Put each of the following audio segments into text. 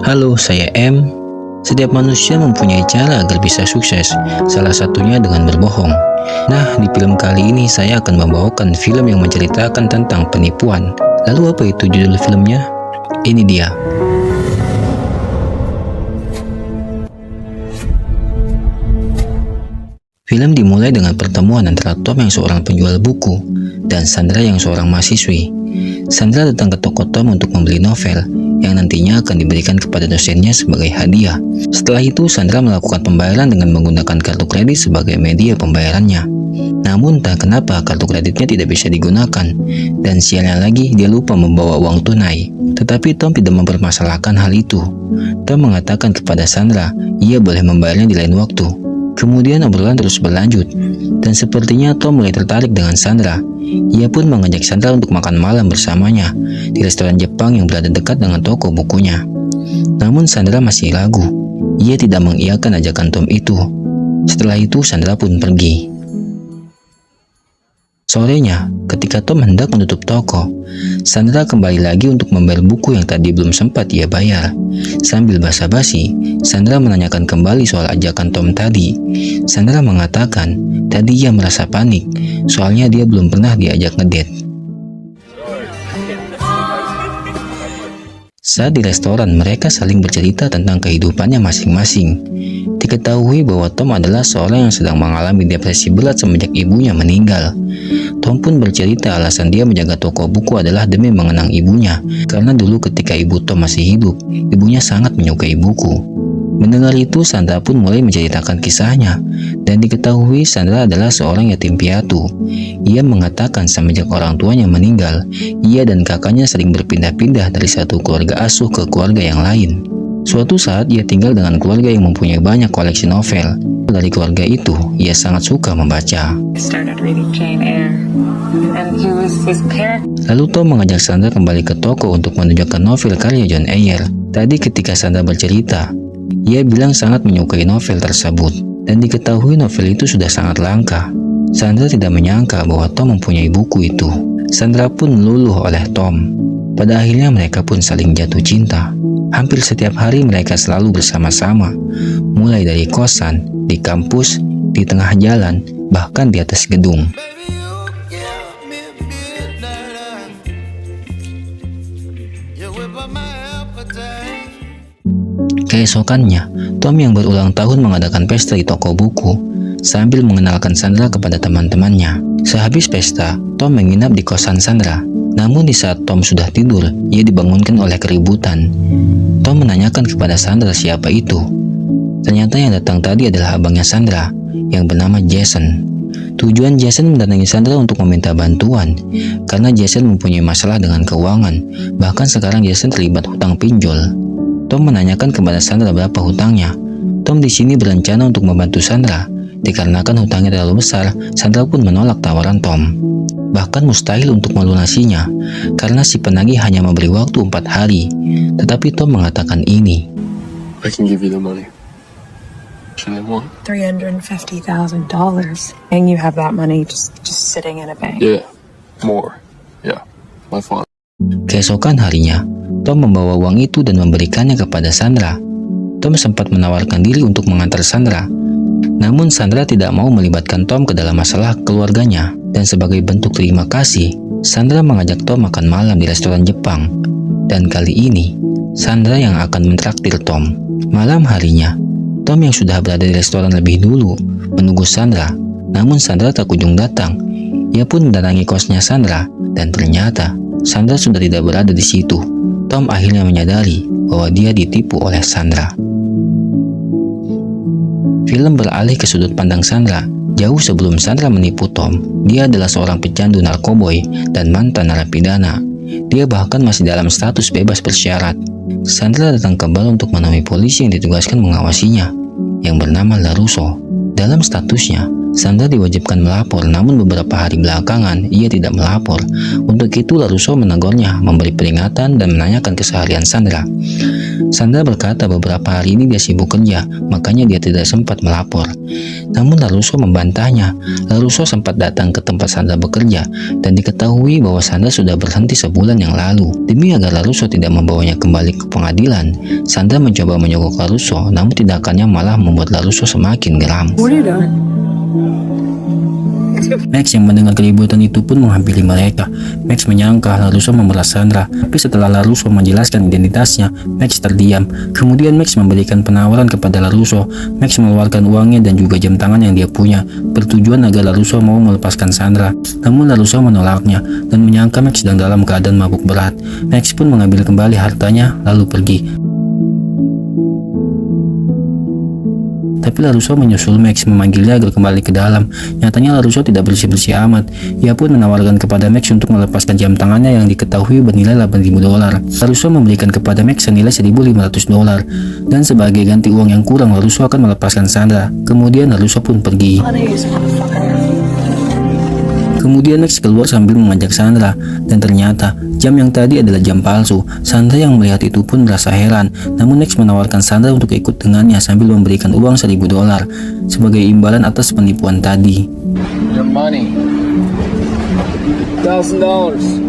Halo, saya M. Setiap manusia mempunyai cara agar bisa sukses, salah satunya dengan berbohong. Nah, di film kali ini saya akan membawakan film yang menceritakan tentang penipuan. Lalu apa itu judul filmnya? Ini dia. Film dimulai dengan pertemuan antara Tom yang seorang penjual buku dan Sandra yang seorang mahasiswi. Sandra datang ke toko Tom untuk membeli novel yang nantinya akan diberikan kepada dosennya sebagai hadiah. Setelah itu, Sandra melakukan pembayaran dengan menggunakan kartu kredit sebagai media pembayarannya. Namun tak kenapa kartu kreditnya tidak bisa digunakan, dan sialnya lagi dia lupa membawa uang tunai. Tetapi Tom tidak mempermasalahkan hal itu. Tom mengatakan kepada Sandra, ia boleh membayarnya di lain waktu. Kemudian obrolan terus berlanjut, dan sepertinya Tom mulai tertarik dengan Sandra. Ia pun mengajak Sandra untuk makan malam bersamanya di restoran Jepang yang berada dekat dengan toko bukunya. Namun Sandra masih ragu. Ia tidak mengiyakan ajakan Tom itu. Setelah itu Sandra pun pergi. Sorenya, ketika Tom hendak menutup toko, Sandra kembali lagi untuk membayar buku yang tadi belum sempat ia bayar. Sambil basa-basi, Sandra menanyakan kembali soal ajakan Tom tadi. Sandra mengatakan, tadi ia merasa panik, soalnya dia belum pernah diajak ngedate. Saat di restoran, mereka saling bercerita tentang kehidupannya masing-masing. Diketahui bahwa Tom adalah seorang yang sedang mengalami depresi berat semenjak ibunya meninggal. Tom pun bercerita alasan dia menjaga toko buku adalah demi mengenang ibunya, karena dulu ketika ibu Tom masih hidup, ibunya sangat menyukai buku. Mendengar itu, Sandra pun mulai menceritakan kisahnya, dan diketahui Sandra adalah seorang yatim piatu. Ia mengatakan semenjak orang tuanya meninggal, ia dan kakaknya sering berpindah-pindah dari satu keluarga asuh ke keluarga yang lain. Suatu saat ia tinggal dengan keluarga yang mempunyai banyak koleksi novel. Dari keluarga itu, ia sangat suka membaca. Lalu Tom mengajak Sandra kembali ke toko untuk menunjukkan novel karya John Eyre. Tadi ketika Sandra bercerita, ia bilang sangat menyukai novel tersebut, dan diketahui novel itu sudah sangat langka. Sandra tidak menyangka bahwa Tom mempunyai buku itu. Sandra pun luluh oleh Tom. Pada akhirnya mereka pun saling jatuh cinta. Hampir setiap hari mereka selalu bersama-sama, mulai dari kosan, di kampus, di tengah jalan, bahkan di atas gedung. Keesokannya, Tom yang berulang tahun mengadakan pesta di toko buku, sambil mengenalkan Sandra kepada teman-temannya. Sehabis pesta, Tom menginap di kosan Sandra. Namun di saat Tom sudah tidur, ia dibangunkan oleh keributan. Tom menanyakan kepada Sandra siapa itu. Ternyata yang datang tadi adalah abangnya Sandra, yang bernama Jason. Tujuan Jason mendatangi Sandra untuk meminta bantuan, karena Jason mempunyai masalah dengan keuangan. Bahkan sekarang Jason terlibat hutang pinjol. Tom menanyakan kepada Sandra berapa hutangnya. Tom di sini berencana untuk membantu Sandra. Dikarenakan hutangnya terlalu besar, Sandra pun menolak tawaran Tom. Bahkan mustahil untuk melunasinya, karena si penagih hanya memberi waktu 4 hari. Tetapi Tom mengatakan ini. I can give you the money. $350,000, and you have that money just sitting in a bank. Yeah, more. Yeah, my fun. Keesokan harinya, Tom membawa uang itu dan memberikannya kepada Sandra. Tom sempat menawarkan diri untuk mengantar Sandra. Namun Sandra tidak mau melibatkan Tom ke dalam masalah keluarganya. Dan sebagai bentuk terima kasih, Sandra mengajak Tom makan malam di restoran Jepang. Dan kali ini, Sandra yang akan mentraktir Tom. Malam harinya, Tom yang sudah berada di restoran lebih dulu menunggu Sandra. Namun Sandra tak kunjung datang. Ia pun mendatangi kosnya Sandra, dan ternyata Sandra sudah tidak berada di situ. Tom akhirnya menyadari bahwa dia ditipu oleh Sandra. Film beralih ke sudut pandang Sandra. Jauh sebelum Sandra menipu Tom, dia adalah seorang pecandu narkoboy dan mantan narapidana. Dia bahkan masih dalam status bebas bersyarat. Sandra datang ke bar untuk menemui polisi yang ditugaskan mengawasinya, yang bernama LaRusso. Dalam statusnya, Sandra diwajibkan melapor, namun beberapa hari belakangan ia tidak melapor. Untuk itu LaRusso menegurnya, memberi peringatan dan menanyakan keseharian Sandra. Sandra berkata beberapa hari ini dia sibuk kerja, makanya dia tidak sempat melapor. Namun LaRusso membantahnya. LaRusso sempat datang ke tempat Sandra bekerja dan diketahui bahwa Sandra sudah berhenti sebulan yang lalu. Demi agar LaRusso tidak membawanya kembali ke pengadilan, Sandra mencoba menyogok LaRusso, namun tindakannya malah membuat LaRusso semakin geram. What are you doing? Max yang mendengar keributan itu pun menghampiri mereka. Max menyangka LaRusso memeras Sandra, tapi setelah LaRusso menjelaskan identitasnya, Max terdiam. Kemudian Max memberikan penawaran kepada LaRusso. Max mengeluarkan uangnya dan juga jam tangan yang dia punya, bertujuan agar LaRusso mau melepaskan Sandra. Namun LaRusso menolaknya dan menyangka Max sedang dalam keadaan mabuk berat. Max pun mengambil kembali hartanya lalu pergi. Tapi LaRusso menyusul Max, memanggilnya agar kembali ke dalam. Nyatanya LaRusso tidak bersih-bersih amat. Ia pun menawarkan kepada Max untuk melepaskan jam tangannya yang diketahui bernilai $8.000. LaRusso memberikan kepada Max senilai $1.500 dan sebagai ganti uang yang kurang, LaRusso akan melepaskan Sandra. Kemudian LaRusso pun pergi. Kemudian Max keluar sambil mengajak Sandra, dan ternyata jam yang tadi adalah jam palsu. Sandra yang melihat itu pun merasa heran, namun Max menawarkan Sandra untuk ikut dengannya sambil memberikan uang $1.000 sebagai imbalan atas penipuan tadi. Your money. $1,000.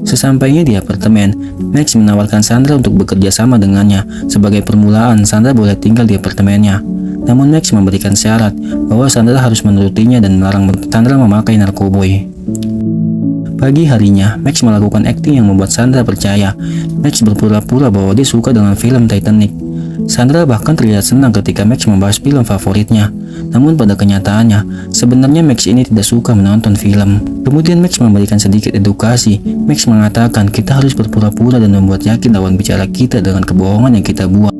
Sesampainya di apartemen, Max menawarkan Sandra untuk bekerja sama dengannya. Sebagai permulaan, Sandra boleh tinggal di apartemennya. Namun Max memberikan syarat bahwa Sandra harus menurutinya dan melarang Sandra memakai narkoboy. Pagi harinya, Max melakukan akting yang membuat Sandra percaya. Max berpura-pura bahwa dia suka dengan film Titanic. Sandra bahkan terlihat senang ketika Max membahas film favoritnya. Namun pada kenyataannya, sebenarnya Max ini tidak suka menonton film. Kemudian Max memberikan sedikit edukasi. Max mengatakan kita harus berpura-pura dan membuat yakin lawan bicara kita dengan kebohongan yang kita buat.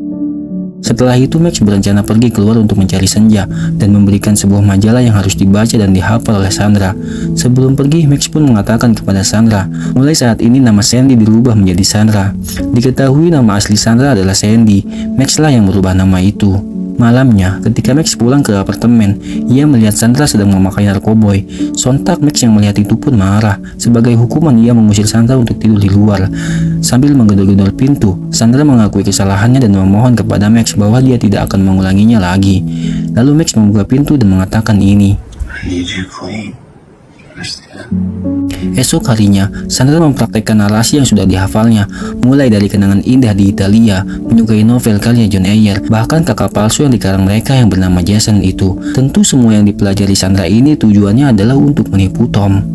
Setelah itu Max berencana pergi keluar untuk mencari senja dan memberikan sebuah majalah yang harus dibaca dan dihafal oleh Sandra. Sebelum pergi, Max pun mengatakan kepada Sandra, mulai saat ini nama Sandy dirubah menjadi Sandra. Diketahui nama asli Sandra adalah Sandy, Max lah yang merubah nama itu. Malamnya, ketika Max pulang ke apartemen, ia melihat Sandra sedang memakai narkoboy. Sontak Max yang melihat itu pun marah. Sebagai hukuman, ia mengusir Sandra untuk tidur di luar. Sambil menggedor-gedor pintu, Sandra mengakui kesalahannya dan memohon kepada Max bahwa dia tidak akan mengulanginya lagi. Lalu Max membuka pintu dan mengatakan ini. I need you clean. Understand? Esok harinya, Sandra mempraktekkan narasi yang sudah dihafalnya, mulai dari kenangan indah di Italia, menyukai novel karya John Eyre, bahkan kakak palsu yang dikarang mereka yang bernama Jason itu. Tentu semua yang dipelajari Sandra ini tujuannya adalah untuk menipu Tom.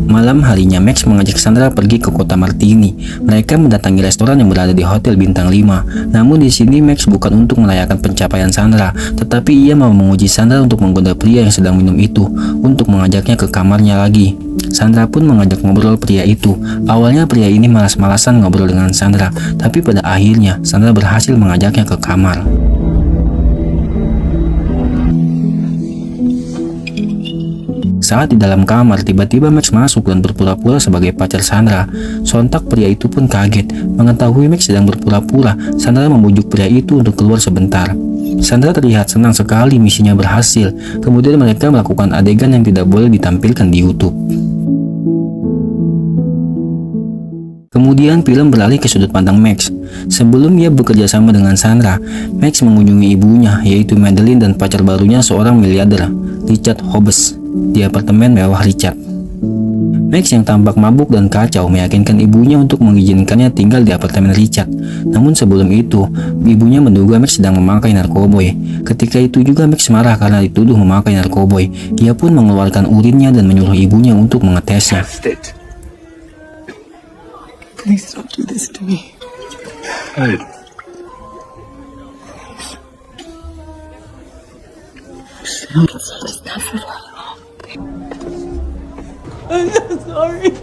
Malam harinya, Max mengajak Sandra pergi ke kota Martini. Mereka mendatangi restoran yang berada di hotel bintang 5. Namun di sini Max bukan untuk merayakan pencapaian Sandra, tetapi ia mau menguji Sandra untuk menggoda pria yang sedang minum itu, untuk mengajaknya ke kamarnya lagi. Sandra pun mengajak ngobrol pria itu. Awalnya pria ini malas-malasan ngobrol dengan Sandra, tapi pada akhirnya Sandra berhasil mengajaknya ke kamar. Saat di dalam kamar, tiba-tiba Max masuk dan berpura-pura sebagai pacar Sandra. Sontak pria itu pun kaget. Mengetahui Max sedang berpura-pura, Sandra membujuk pria itu untuk keluar sebentar. Sandra terlihat senang sekali misinya berhasil. Kemudian mereka melakukan adegan yang tidak boleh ditampilkan di YouTube. Kemudian film beralih ke sudut pandang Max. Sebelum ia bekerja sama dengan Sandra, Max mengunjungi ibunya, yaitu Madeline, dan pacar barunya seorang miliarder, Richard Hobbs, di apartemen mewah Richard. Max yang tampak mabuk dan kacau meyakinkan ibunya untuk mengizinkannya tinggal di apartemen Richard. Namun sebelum itu, ibunya menduga Max sedang memakai narkoboy. Ketika itu juga Max marah karena dituduh memakai narkoboy. Ia pun mengeluarkan urinnya dan menyuruh ibunya untuk mengetesnya. Please don't do this to me. Good. It's not for that long. I'm so sorry.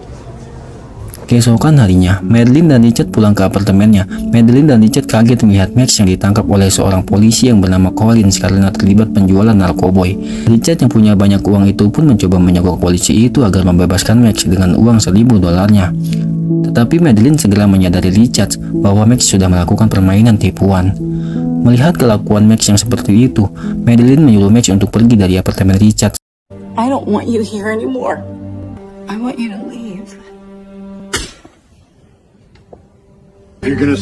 Keesokan harinya, Madeline dan Richard pulang ke apartemennya. Madeline dan Richard kaget melihat Max yang ditangkap oleh seorang polisi yang bernama Collins karena terlibat penjualan narkoboy. Richard yang punya banyak uang itu pun mencoba menyogok polisi itu agar membebaskan Max dengan uang $1.000. Tetapi Madeline segera menyadari Richard bahwa Max sudah melakukan permainan tipuan. Melihat kelakuan Max yang seperti itu, Madeline menyuruh Max untuk pergi dari apartemen Richard. I don't want you here anymore. I want you to leave. If you're gonna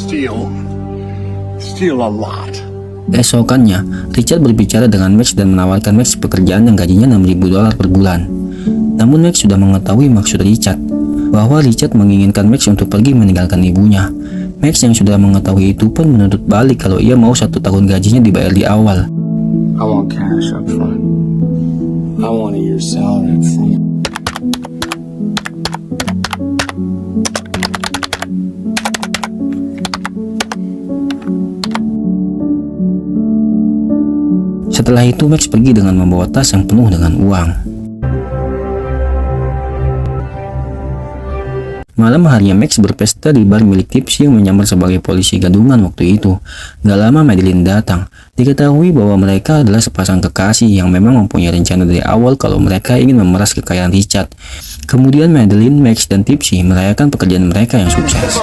steal a lot. Keesokannya, Richard berbicara dengan Max dan menawarkan Max pekerjaan yang gajinya $6.000 per bulan. Namun Max sudah mengetahui maksud Richard, bahwa Richard menginginkan Max untuk pergi meninggalkan ibunya. Max yang sudah mengetahui itu pun menuntut balik kalau ia mau 1 tahun gajinya dibayar di awal. I want cash up front. I want a year's salary up front. Setelah itu Max pergi dengan membawa tas yang penuh dengan uang. Malam harinya Max berpesta di bar milik Tipsy yang menyamar sebagai polisi gadungan waktu itu. Gak lama Madeline datang. Diketahui bahwa mereka adalah sepasang kekasih yang memang mempunyai rencana dari awal kalau mereka ingin memeras kekayaan Richard. Kemudian Madeline, Max, dan Tipsy merayakan pekerjaan mereka yang sukses.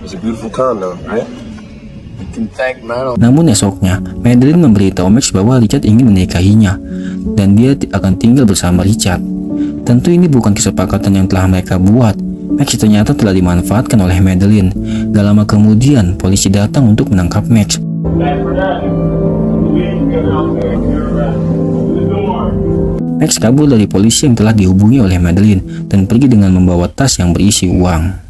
It's a beautiful condo, right? You can thank Madeline. Namun esoknya, Madeline memberitahu Max bahwa Richard ingin menikahinya dan dia akan tinggal bersama Richard. Tentu ini bukan kesepakatan yang telah mereka buat. Max ternyata telah dimanfaatkan oleh Madeline. Gak lama kemudian, polisi datang untuk menangkap Max. Max kabur dari polisi yang telah dihubungi oleh Madeline dan pergi dengan membawa tas yang berisi uang.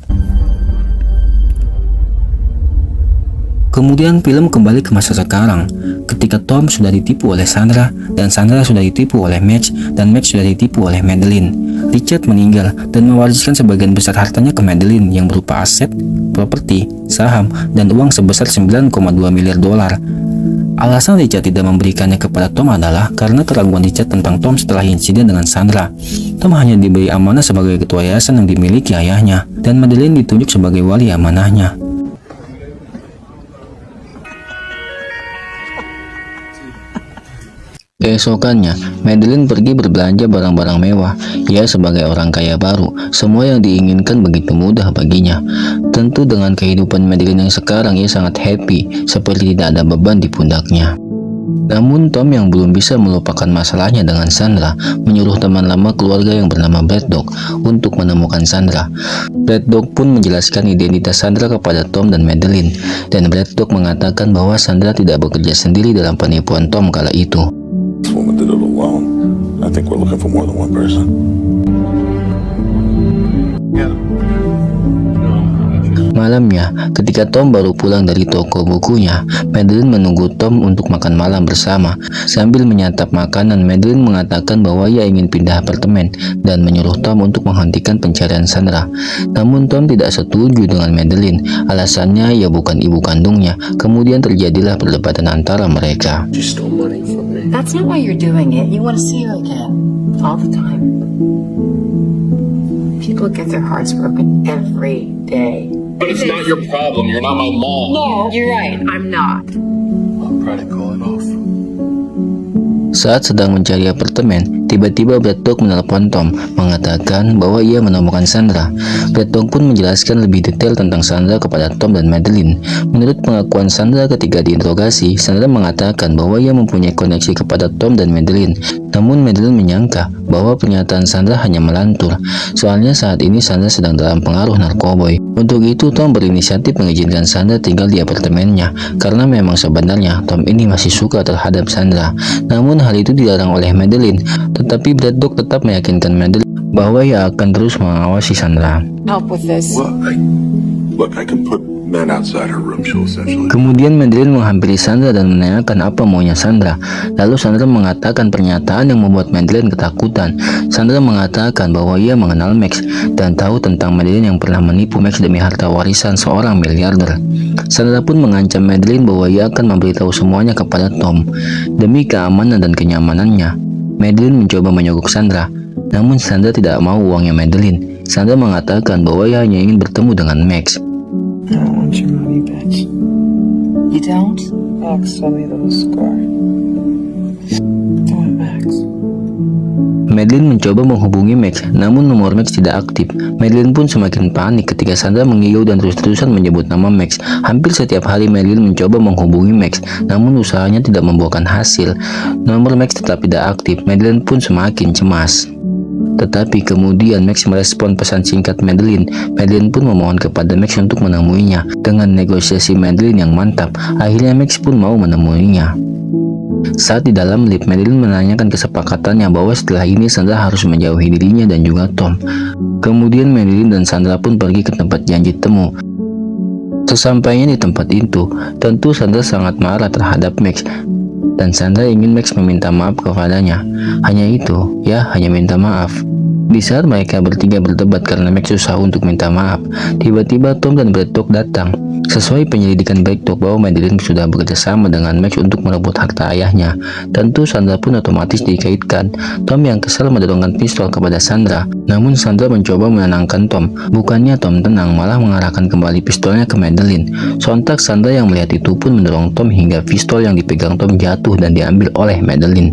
Kemudian film kembali ke masa sekarang, ketika Tom sudah ditipu oleh Sandra, dan Sandra sudah ditipu oleh Max, dan Max sudah ditipu oleh Madeline. Richard meninggal dan mewariskan sebagian besar hartanya ke Madeline yang berupa aset, properti, saham, dan uang sebesar $9,2 miliar. Alasan Richard tidak memberikannya kepada Tom adalah karena keraguan Richard tentang Tom setelah insiden dengan Sandra. Tom hanya diberi amanah sebagai ketua yayasan yang dimiliki ayahnya, dan Madeline ditunjuk sebagai wali amanahnya. Keesokannya, Madeline pergi berbelanja barang-barang mewah. Ia sebagai orang kaya baru, semua yang diinginkan begitu mudah baginya. Tentu dengan kehidupan Madeline yang sekarang ia sangat happy, seperti tidak ada beban di pundaknya. Namun Tom yang belum bisa melupakan masalahnya dengan Sandra, menyuruh teman lama keluarga yang bernama Brad Dog untuk menemukan Sandra. Brad Dog pun menjelaskan identitas Sandra kepada Tom dan Madeline, dan Brad Dog mengatakan bahwa Sandra tidak bekerja sendiri dalam penipuan Tom kala itu. This woman did it alone. I think we're looking for more than one person. Malamnya, ketika Tom baru pulang dari toko bukunya, Madeline menunggu Tom untuk makan malam bersama. Sambil menyantap makanan, Madeline mengatakan bahwa ia ingin pindah apartemen dan menyuruh Tom untuk menghentikan pencarian Sandra. Namun Tom tidak setuju dengan Madeline, alasannya ia bukan ibu kandungnya. Kemudian terjadilah perdebatan antara mereka. You stole money from me. That's not why you're doing it. You want to see her again. All the time. People get their hearts broken every day. But it's not your problem. You're not my mom. No, you're right. I'm not. I'll try to call it off. Saat sedang mencari apartemen, tiba-tiba Brad Dog menelpon Tom, mengatakan bahwa ia menemukan Sandra. Brad Dog pun menjelaskan lebih detail tentang Sandra kepada Tom dan Madeline. Menurut pengakuan Sandra ketika diinterogasi, Sandra mengatakan bahwa ia mempunyai koneksi kepada Tom dan Madeline. Namun Madeline menyangka bahwa pernyataan Sandra hanya melantur, soalnya saat ini Sandra sedang dalam pengaruh narkoboy. Untuk itu Tom berinisiatif mengizinkan Sandra tinggal di apartemennya, karena memang sebenarnya Tom ini masih suka terhadap Sandra. Namun hal itu dilarang oleh Madeline, tetapi Brad Dog tetap meyakinkan Madeline bahwa ia akan terus mengawasi Sandra. Help with this. Well, look, I can put men outside her room. She'll essentially. Kemudian Madeline menghampiri Sandra dan menanyakan apa maunya Sandra. Lalu Sandra mengatakan pernyataan yang membuat Madeline ketakutan. Sandra mengatakan bahwa ia mengenal Max dan tahu tentang Madeline yang pernah menipu Max demi harta warisan seorang miliarder. Sandra pun mengancam Madeline bahwa ia akan memberitahu semuanya kepada Tom. Demi keamanan dan kenyamanannya, Madeline mencoba menyogok Sandra. Namun Sandra tidak mau uangnya Madeline. Sandra mengatakan bahwa ia hanya ingin bertemu dengan Max. I don't want your money, bitch. You don't? Max told me the whole score. I want Max. Madeline mencoba menghubungi Max, namun nomor Max tidak aktif. Madeline pun semakin panik ketika Sandra mengigau dan terus-terusan menyebut nama Max. Hampir setiap hari Madeline mencoba menghubungi Max, namun usahanya tidak membuahkan hasil. Nomor Max tetap tidak aktif. Madeline pun semakin cemas. Tetapi kemudian Max merespon pesan singkat Madeline. Madeline pun memohon kepada Max untuk menemuinya. Dengan negosiasi Madeline yang mantap, akhirnya Max pun mau menemuinya. Saat di dalam lift, Madeline menanyakan kesepakatannya bahwa setelah ini Sandra harus menjauhi dirinya dan juga Tom. Kemudian Madeline dan Sandra pun pergi ke tempat janji temu. Sesampainya di tempat itu, tentu Sandra sangat marah terhadap Max. Dan Sandra ingin Max meminta maaf kepadanya. Hanya itu, ya hanya minta maaf. Di saat mereka bertiga berdebat karena Max susah untuk minta maaf, tiba-tiba Tom dan Braddock datang. Sesuai penyelidikan Braddock bahwa Madeline sudah bekerjasama dengan Max untuk merebut harta ayahnya. Tentu Sandra pun otomatis dikaitkan. Tom yang kesal mendorongkan pistol kepada Sandra. Namun Sandra mencoba menenangkan Tom. Bukannya Tom tenang, malah mengarahkan kembali pistolnya ke Madeline. Sontak Sandra yang melihat itu pun mendorong Tom hingga pistol yang dipegang Tom jatuh dan diambil oleh Madeline.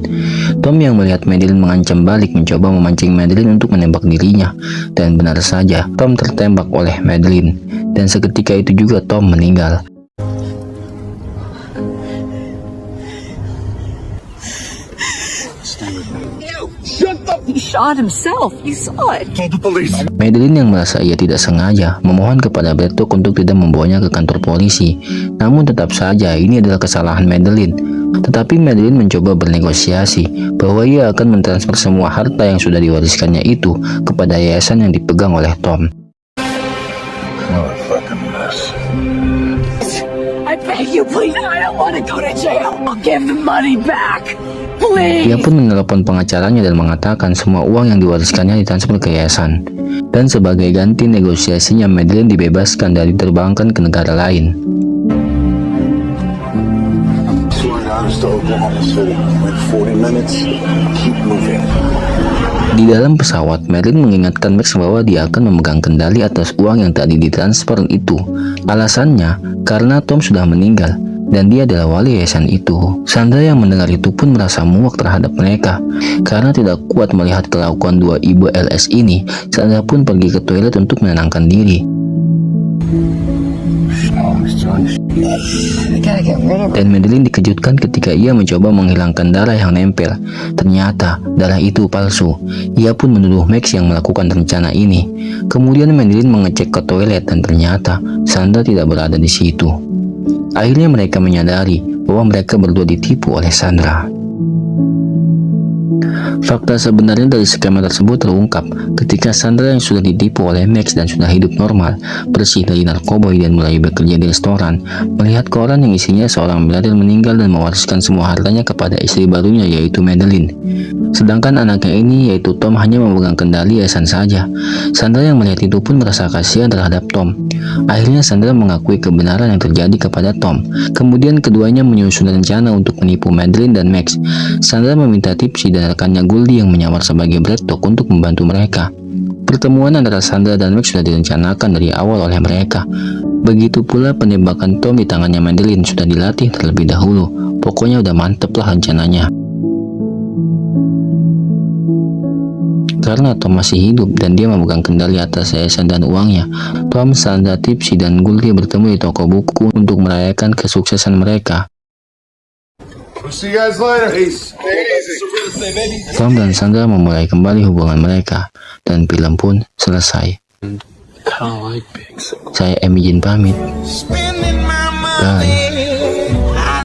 Tom yang melihat Madeline mengancam balik mencoba memancing Madeline untuk menembak dirinya. Dan benar saja, Tom tertembak oleh Madeline. Dan seketika itu juga Tom meninggal. He shot himself. You saw it. Madeline yang merasa ia tidak sengaja memohon kepada Braddock untuk tidak membawanya ke kantor polisi. Namun tetap saja ini adalah kesalahan Madeline. Tetapi Madeline mencoba bernegosiasi bahwa ia akan mentransfer semua harta yang sudah diwariskannya itu kepada yayasan yang dipegang oleh Tom. What a fucking mess. I beg you, please. I don't want to go to jail. I'll give the money back. Please. Ia pun menelepon pengacaranya dan mengatakan semua uang yang diwariskannya ditransfer ke yayasan. Dan sebagai ganti negosiasinya, Madeline dibebaskan dan diterbangkan ke negara lain. To Oklahoma City in 40 minutes. Keep moving. Di dalam pesawat, Madeline mengingatkan Max bahwa dia akan memegang kendali atas uang yang tadi ditransfer itu. Alasannya, karena Tom sudah meninggal dan dia adalah wali yayasan itu. Sandra yang mendengar itu pun merasa muak terhadap mereka. Karena tidak kuat melihat kelakuan dua ibu LS ini, Sandra pun pergi ke toilet untuk menenangkan diri. Dan Madeline dikejutkan ketika ia mencoba menghilangkan darah yang nempel. Ternyata darah itu palsu. Ia pun menuduh Max yang melakukan rencana ini. Kemudian Madeline mengecek ke toilet dan ternyata Sandra tidak berada di situ. Akhirnya mereka menyadari bahwa mereka berdua ditipu oleh Sandra. Fakta sebenarnya dari skema tersebut terungkap ketika Sandra yang sudah ditipu oleh Max dan sudah hidup normal, bersih dari narkoboy dan mulai bekerja di restoran, melihat koran yang isinya seorang miliarder meninggal dan mewariskan semua hartanya kepada istri barunya yaitu Madeline. Sedangkan anaknya ini yaitu Tom hanya memegang kendali yayasan saja. Sandra yang melihat itu pun merasa kasihan terhadap Tom. Akhirnya Sandra mengakui kebenaran yang terjadi kepada Tom. Kemudian keduanya menyusun rencana untuk menipu Madeline dan Max. Sandra meminta Tipsy dan rekannya Goldie yang menyamar sebagai Braddock untuk membantu mereka. Pertemuan antara Sandra dan Max sudah direncanakan dari awal oleh mereka. Begitu pula penembakan Tom di tangannya Madeline sudah dilatih terlebih dahulu. Pokoknya udah mantep lah rencananya. Karena Tom masih hidup dan dia memegang kendali atas yayasan dan uangnya, Tom, Sandra, Tipsy, dan Goldie bertemu di toko buku untuk merayakan kesuksesan mereka. We'll see you guys later. Peace. Tom dan Sandra memulai kembali hubungan mereka dan film pun selesai. Saya Emi Jin pamit. Bye.